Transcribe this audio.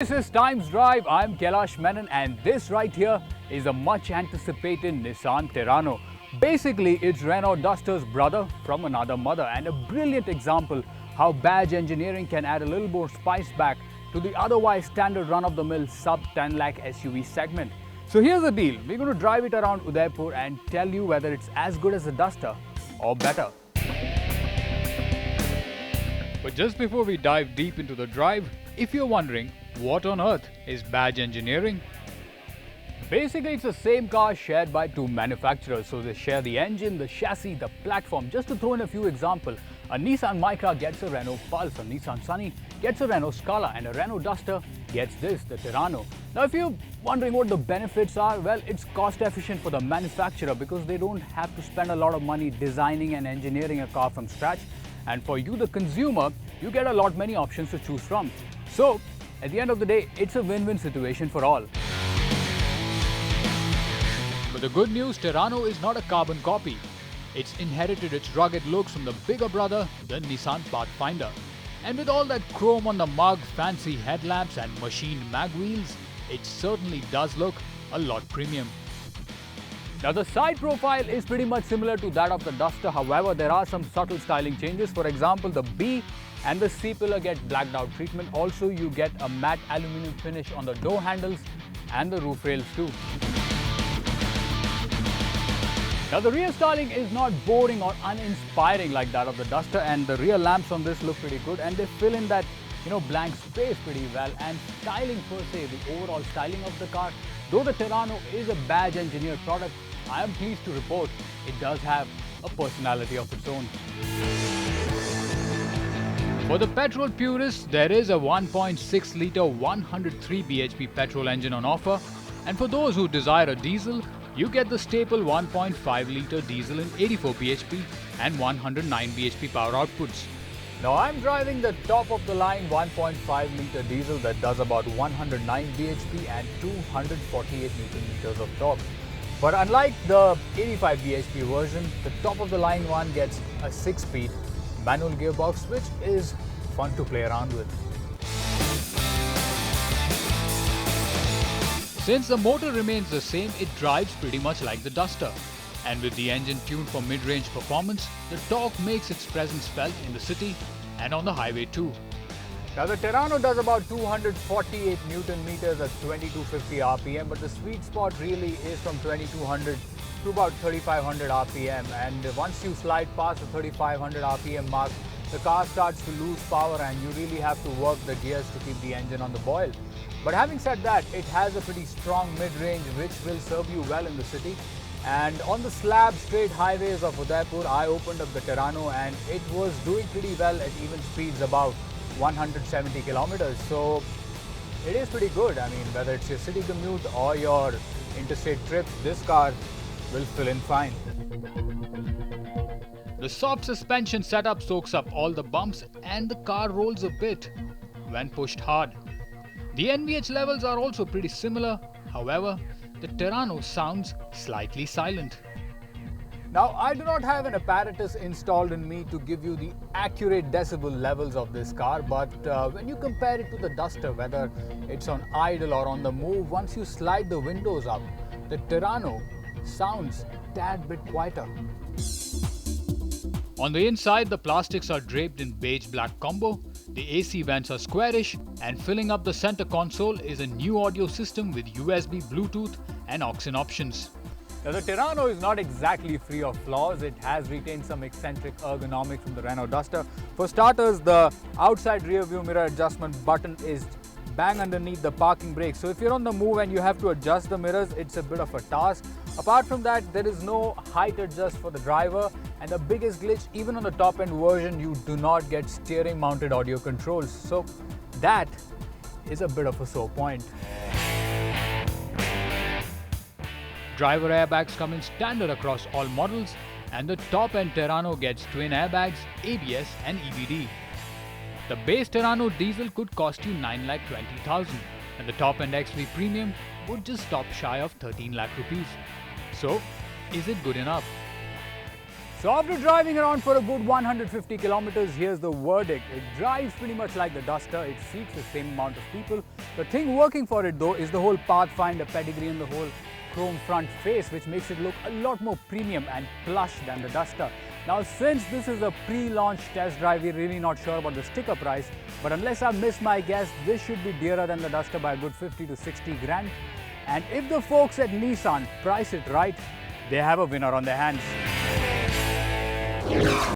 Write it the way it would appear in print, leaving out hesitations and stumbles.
This is Times Drive. I'm Kailash Menon, and this right here is a much anticipated Nissan Terrano. Basically, it's Renault Duster's brother from another mother, and a brilliant example how badge engineering can add a little more spice back to the otherwise standard run-of-the-mill sub 10 lakh SUV segment. So here's the deal. We're going to drive it around Udaipur and tell you whether it's as good as the Duster or better. But just before we dive deep into the drive, if you're wondering, what on earth is badge engineering? Basically, it's the same car shared by two manufacturers. So they share the engine, the chassis, the platform. Just to throw in a few examples, a Nissan Micra gets a Renault Pulse, a Nissan Sunny gets a Renault Scala, and a Renault Duster gets this, the Terrano. Now, if you're wondering what the benefits are, well, it's cost efficient for the manufacturer because they don't have to spend a lot of money designing and engineering a car from scratch. And for you, the consumer, you get a lot many options to choose from. So, at the end of the day, it's a win-win situation for all. But the good news, Terrano is not a carbon copy. It's inherited its rugged looks from the bigger brother, the Nissan Pathfinder. And with all that chrome on the mug, fancy headlamps and machined mag wheels, it certainly does look a lot premium. Now the side profile is pretty much similar to that of the Duster, however there are some subtle styling changes. For example, the B and the C pillar get blacked out treatment. Also you get a matte aluminium finish on the door handles and the roof rails too. Now the rear styling is not boring or uninspiring like that of the Duster, and the rear lamps on this look pretty good and they fill in that blank space pretty well. And styling per se, the overall styling of the car, though the Terrano is a badge engineered product, I am pleased to report it does have a personality of its own. For the petrol purists, there is a 1.6 litre 103 bhp petrol engine on offer, and for those who desire a diesel, you get the staple 1.5 litre diesel in 84 bhp and 109 bhp power outputs. Now I'm driving the top of the line 1.5 litre diesel that does about 109 bhp and 248 Newton meters of torque. But unlike the 85 bhp version, the top of the line one gets a 6-speed manual gearbox, which is fun to play around with. Since the motor remains the same, it drives pretty much like the Duster. And with the engine tuned for mid-range performance, the torque makes its presence felt in the city and on the highway too. Now the Terrano does about 248 Newton meters at 2250 RPM, but the sweet spot really is from 2200 to about 3500 RPM, and once you slide past the 3500 RPM mark, the car starts to lose power and you really have to work the gears to keep the engine on the boil. But having said that, it has a pretty strong mid-range which will serve you well in the city. And on the slab straight highways of Udaipur, I opened up the Terrano and it was doing pretty well at even speeds above 170 kilometers. So it is pretty good. I mean, whether it's your city commute or your interstate trips, this car will fill in fine. The soft suspension setup soaks up all the bumps and the car rolls a bit when pushed hard. The NVH levels are also pretty similar. However, the Terrano sounds slightly silent. Now, I do not have an apparatus installed in me to give you the accurate decibel levels of this car, but when you compare it to the Duster, whether it's on idle or on the move, once you slide the windows up, the Terrano sounds a tad bit quieter. On the inside, the plastics are draped in beige-black combo, the AC vents are squarish, and filling up the center console is a new audio system with USB, Bluetooth and aux-in options. Now the Terrano is not exactly free of flaws. It has retained some eccentric ergonomics from the Renault Duster. For starters, the outside rear view mirror adjustment button is bang underneath the parking brake. So if you're on the move and you have to adjust the mirrors, it's a bit of a task. Apart from that, there is no height adjust for the driver, and the biggest glitch, even on the top end version, you do not get steering mounted audio controls. So that is a bit of a sore point. Driver airbags come in standard across all models, and the top end Terrano gets twin airbags, ABS and EBD. The base Terrano diesel could cost you 9,20,000, and the top end XV Premium would just stop shy of 13 lakh rupees. So, is it good enough? So after driving around for a good 150 kilometers, here's the verdict. It drives pretty much like the Duster. It seats the same amount of people. The thing working for it though is the whole Pathfinder pedigree and the whole chrome front face, which makes it look a lot more premium and plush than the Duster. Now since this is a pre-launch test drive, we're really not sure about the sticker price, but unless I miss my guess, this should be dearer than the Duster by a good 50 to 60 grand. And if the folks at Nissan price it right, they have a winner on their hands.